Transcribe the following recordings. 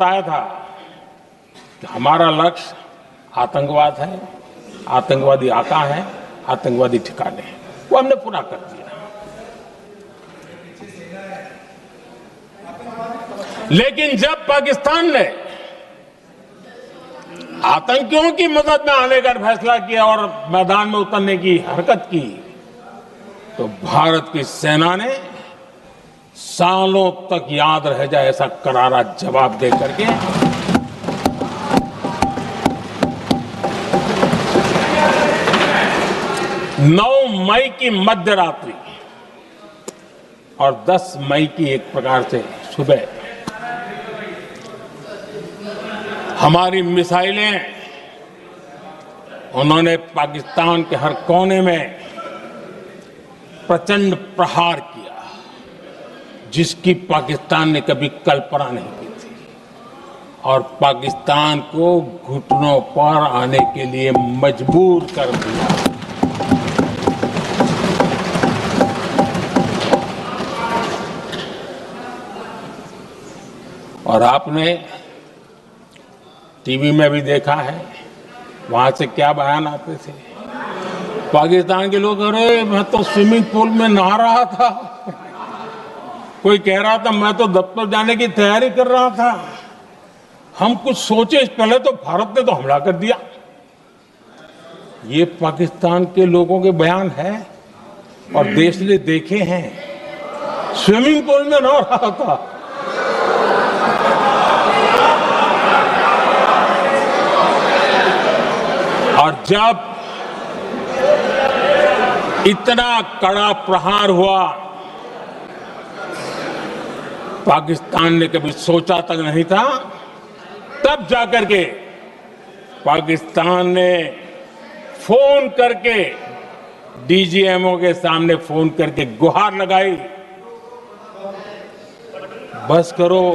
बताया था कि हमारा लक्ष्य आतंकवाद है, आतंकवादी आका है, आतंकवादी ठिकाने हैं, वो हमने पूरा कर दिया। लेकिन जब पाकिस्तान ने आतंकियों की मदद में आने का फैसला किया और मैदान में उतरने की हरकत की, तो भारत की सेना ने सालों तक याद रह जाए ऐसा करारा जवाब दे करके 9 मई की मध्य रात्रि और 10 मई की एक प्रकार से सुबह हमारी मिसाइलें उन्होंने पाकिस्तान के हर कोने में प्रचंड प्रहार किया, जिसकी पाकिस्तान ने कभी कल्पना नहीं की थी और पाकिस्तान को घुटनों पर आने के लिए मजबूर कर दिया। और आपने टीवी में भी देखा है, वहां से क्या बयान आते थे। पाकिस्तान के लोग, अरे मैं तो स्विमिंग पूल में नहा रहा था, कोई कह रहा था मैं तो दफ्तर जाने की तैयारी कर रहा था, हम कुछ सोचे पहले तो भारत ने तो हमला कर दिया। ये पाकिस्तान के लोगों के बयान है और देश ने देखे हैं। स्विमिंग पूल में नहा रहा था। और जब इतना कड़ा प्रहार हुआ, पाकिस्तान ने कभी सोचा तक नहीं था, तब जाकर के पाकिस्तान ने फोन करके डीजीएमओ के सामने फोन करके गुहार लगाई, बस करो,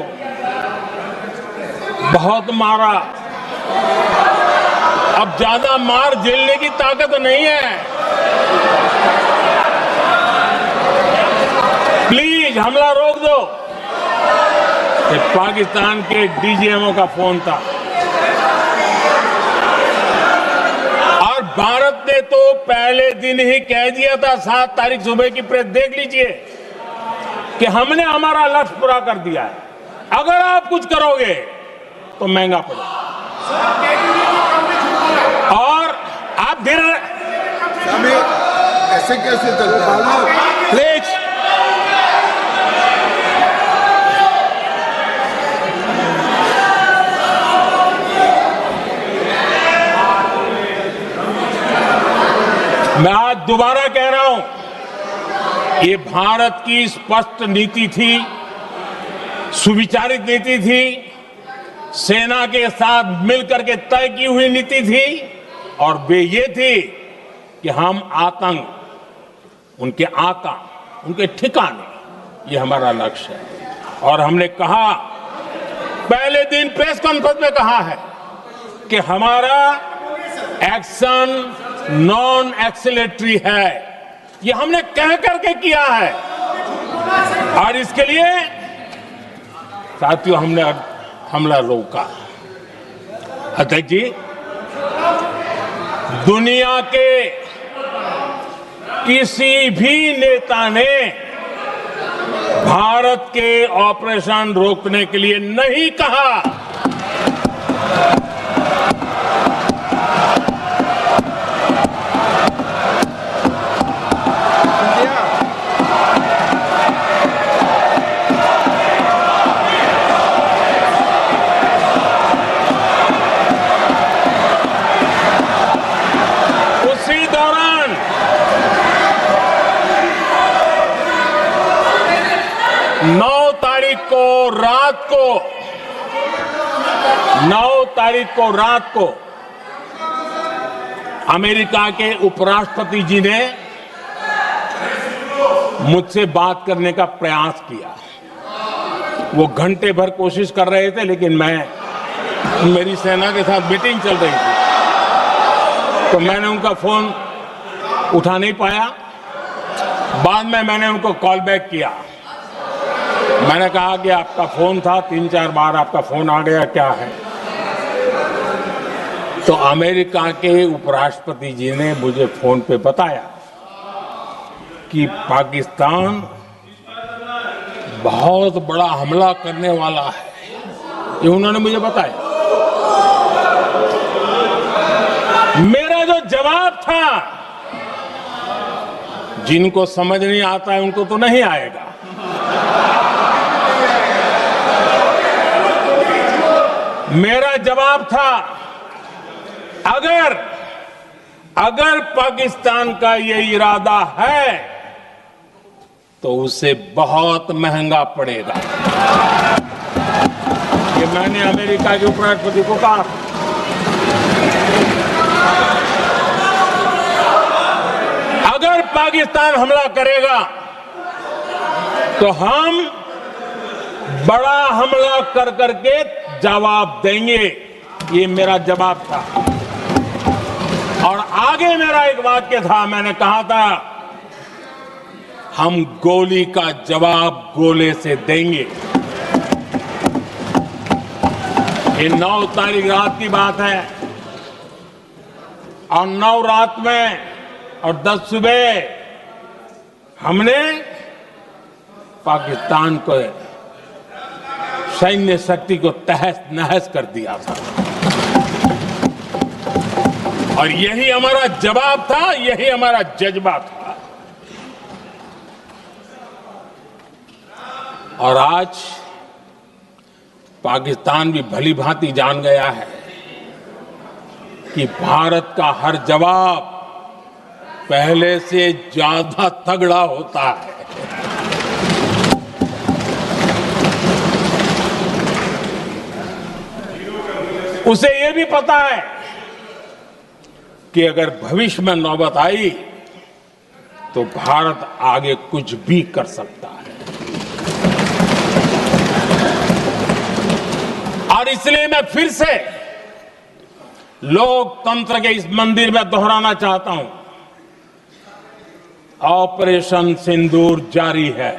बहुत मारा, अब ज्यादा मार झेलने की ताकत नहीं है, प्लीज हमला रोक दो। ये पाकिस्तान के डीजीएमओ का फोन था। और भारत ने तो पहले दिन ही कह दिया था, 7 तारीख सुबह की प्रेस देख लीजिए, कि हमने हमारा लक्ष्य पूरा कर दिया है, अगर आप कुछ करोगे तो महंगा पड़ेगा। और आप धीरे ऐसे कैसे चलता है? प्लीज मैं आज दोबारा कह रहा हूं, ये भारत की स्पष्ट नीति थी, सुविचारित नीति थी, सेना के साथ मिलकर के तय की हुई नीति थी, और वे ये थी कि हम आतंक, उनके आका, उनके ठिकाने, ये हमारा लक्ष्य है। और हमने कहा, पहले दिन प्रेस कॉन्फ्रेंस में कहा है कि हमारा एक्शन नॉन एक्सीलेटरी है, ये हमने कह करके किया है। और इसके लिए साथियों हमने हमला रोका। अध्यक्ष जी, दुनिया के किसी भी नेता ने भारत के ऑपरेशन रोकने के लिए नहीं कहा। उसी दौरान 9 तारीख को रात को अमेरिका के उपराष्ट्रपति जी ने मुझसे बात करने का प्रयास किया। वो घंटे भर कोशिश कर रहे थे, लेकिन मेरी सेना के साथ मीटिंग चल रही थी, तो मैंने उनका फोन उठा नहीं पाया। बाद में मैंने उनको कॉल बैक किया मैंने कहा कि आपका फोन था, 3-4 बार आपका फोन आ गया, क्या है? तो अमेरिका के उपराष्ट्रपति जी ने मुझे फोन पे बताया कि पाकिस्तान बहुत बड़ा हमला करने वाला है, ये उन्होंने मुझे बताया। मेरा जो जवाब था, जिनको समझ नहीं आता है उनको तो नहीं आएगा, मेरा जवाब था अगर पाकिस्तान का ये इरादा है तो उसे बहुत महंगा पड़ेगा। ये मैंने अमेरिका के उपराष्ट्रपति को कहा। अगर पाकिस्तान हमला करेगा तो हम बड़ा हमला कर करके जवाब देंगे, ये मेरा जवाब था। और आगे मेरा एक वाक्य था, मैंने कहा था हम गोली का जवाब गोले से देंगे। ये 9 तारीख रात की बात है और 9 रात में और 10 सुबह हमने पाकिस्तान को सैन्य शक्ति को तहस नहस कर दिया था। और यही हमारा जवाब था, यही हमारा जज्बा था। और आज पाकिस्तान भी भली भांति जान गया है कि भारत का हर जवाब पहले से ज्यादा तगड़ा होता है। उसे यह भी पता है कि अगर भविष्य में नौबत आई तो भारत आगे कुछ भी कर सकता है। और इसलिए मैं फिर से लोकतंत्र के इस मंदिर में दोहराना चाहता हूं, ऑपरेशन सिंदूर जारी है।